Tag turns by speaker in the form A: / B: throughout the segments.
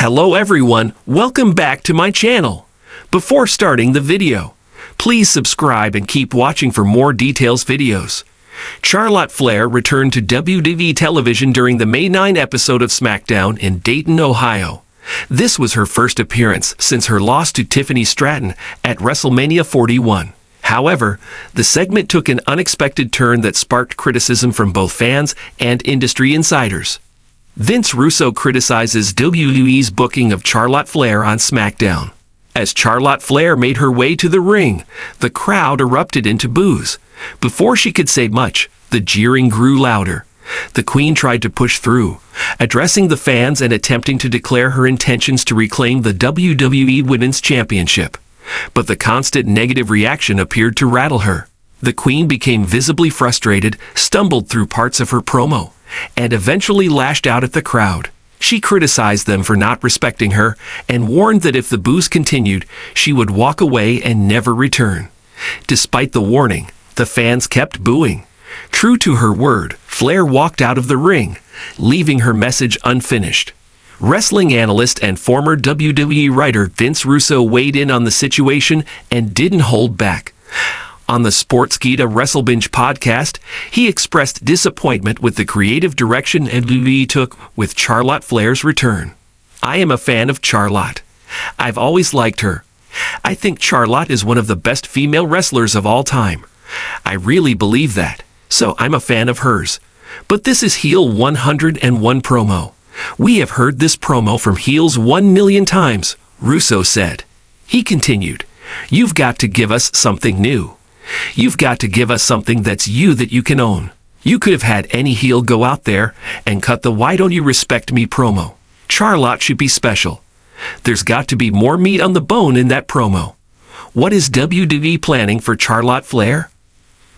A: Hello everyone, welcome back to my channel. Before starting the video, please subscribe and keep watching for more details videos. Charlotte Flair returned to WWE television during the May 9 episode of SmackDown in Dayton, Ohio. This was her first appearance since her loss to Tiffany Stratton at WrestleMania 41. However, the segment took an unexpected turn that sparked criticism from both fans and industry insiders. Vince Russo criticizes WWE's booking of Charlotte Flair on SmackDown. As Charlotte Flair made her way to the ring, the crowd erupted into boos. Before she could say much, the jeering grew louder. The Queen tried to push through, addressing the fans and attempting to declare her intentions to reclaim the WWE Women's Championship. But the constant negative reaction appeared to rattle her. The Queen became visibly frustrated, stumbled through parts of her promo, and eventually lashed out at the crowd. She criticized them for not respecting her and warned that if the boos continued, she would walk away and never return. Despite the warning, the fans kept booing. True to her word, Flair walked out of the ring, leaving her message unfinished. Wrestling analyst and former WWE writer Vince Russo weighed in on the situation and didn't hold back. On the Sportskeeda WrestleBinge podcast, he expressed disappointment with the creative direction WWE took with Charlotte Flair's return. "I am a fan of Charlotte. I've always liked her. I think Charlotte is one of the best female wrestlers of all time. I really believe that, so I'm a fan of hers. But this is heel 101 promo. We have heard this promo from heels 1 million times," Russo said. He continued, "You've got to give us something new. You've got to give us something that's you that you can own. You could have had any heel go out there and cut the 'Why don't you respect me' promo. Charlotte should be special. There's got to be more meat on the bone in that promo. What is WWE planning for Charlotte Flair?"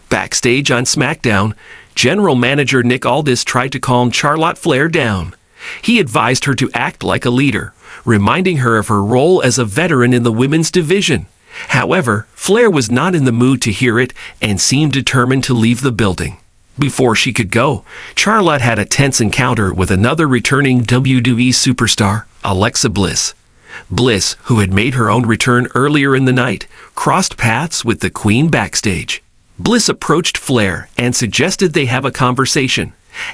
A: Backstage on SmackDown, General Manager Nick Aldis tried to calm Charlotte Flair down. He advised her to act like a leader, reminding her of her role as a veteran in the women's division. However, Flair was not in the mood to hear it and seemed determined to leave the building. Before she could go, Charlotte had a tense encounter with another returning WWE superstar, Alexa Bliss. Bliss, who had made her own return earlier in the night, crossed paths with the Queen backstage. Bliss approached Flair and suggested they have a conversation,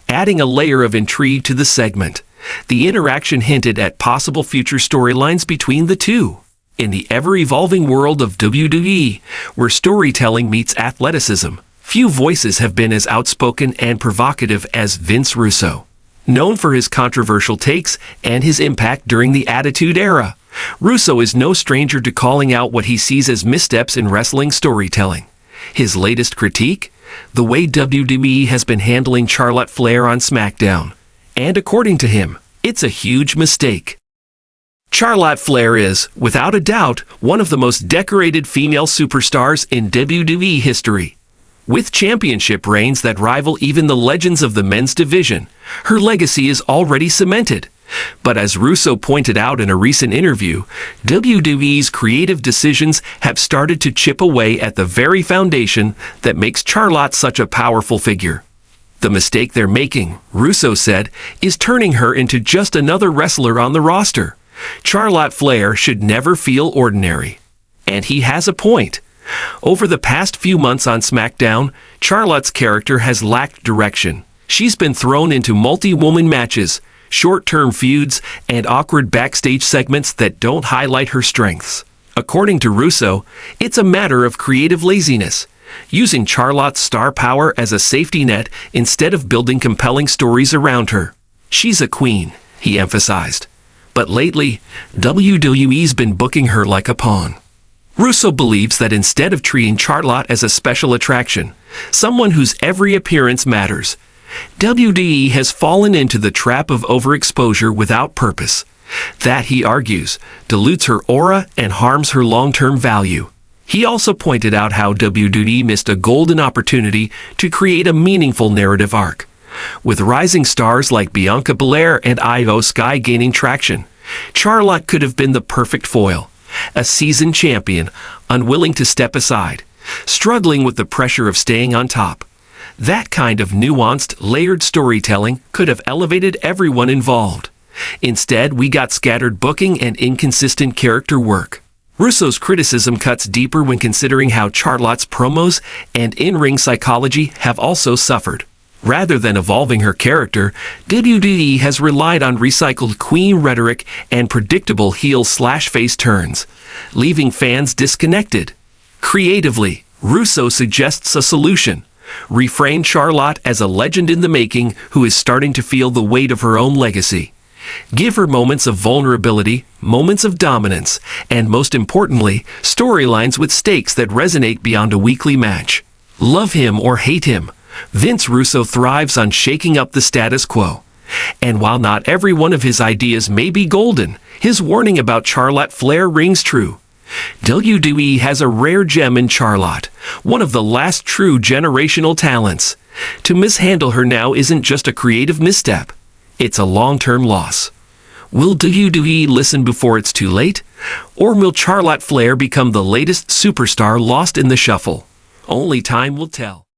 A: adding a layer of intrigue to the segment. The interaction hinted at possible future storylines between the two. In the ever-evolving world of WWE, where storytelling meets athleticism, few voices have been as outspoken and provocative as Vince Russo. Known for his controversial takes and his impact during the Attitude Era, Russo is no stranger to calling out what he sees as missteps in wrestling storytelling. His latest critique? The way WWE has been handling Charlotte Flair on SmackDown. And according to him, it's a huge mistake. Charlotte Flair is, without a doubt, one of the most decorated female superstars in WWE history. With championship reigns that rival even the legends of the men's division, her legacy is already cemented. But as Russo pointed out in a recent interview, WWE's creative decisions have started to chip away at the very foundation that makes Charlotte such a powerful figure. The mistake they're making, Russo said, is turning her into just another wrestler on the roster. Charlotte Flair should never feel ordinary. And he has a point. Over the past few months on SmackDown, Charlotte's character has lacked direction. She's been thrown into multi-woman matches, short-term feuds, and awkward backstage segments that don't highlight her strengths. According to Russo, it's a matter of creative laziness, using Charlotte's star power as a safety net instead of building compelling stories around her. She's a queen, he emphasized. But lately, WWE's been booking her like a pawn. Russo believes that instead of treating Charlotte as a special attraction, someone whose every appearance matters, WWE has fallen into the trap of overexposure without purpose. That, he argues, dilutes her aura and harms her long-term value. He also pointed out how WWE missed a golden opportunity to create a meaningful narrative arc. With rising stars like Bianca Belair and Io Sky gaining traction, Charlotte could have been the perfect foil. A seasoned champion, unwilling to step aside, struggling with the pressure of staying on top. That kind of nuanced, layered storytelling could have elevated everyone involved. Instead, we got scattered booking and inconsistent character work. Russo's criticism cuts deeper when considering how Charlotte's promos and in-ring psychology have also suffered. Rather than evolving her character, WWE has relied on recycled queen rhetoric and predictable heel/face turns, leaving fans disconnected. Creatively, Russo suggests a solution. Reframe Charlotte as a legend in the making who is starting to feel the weight of her own legacy. Give her moments of vulnerability, moments of dominance, and most importantly, storylines with stakes that resonate beyond a weekly match. Love him or hate him, Vince Russo thrives on shaking up the status quo. And while not every one of his ideas may be golden, his warning about Charlotte Flair rings true. WWE has a rare gem in Charlotte, one of the last true generational talents. To mishandle her now isn't just a creative misstep, it's a long-term loss. Will WWE listen before it's too late? Or will Charlotte Flair become the latest superstar lost in the shuffle? Only time will tell.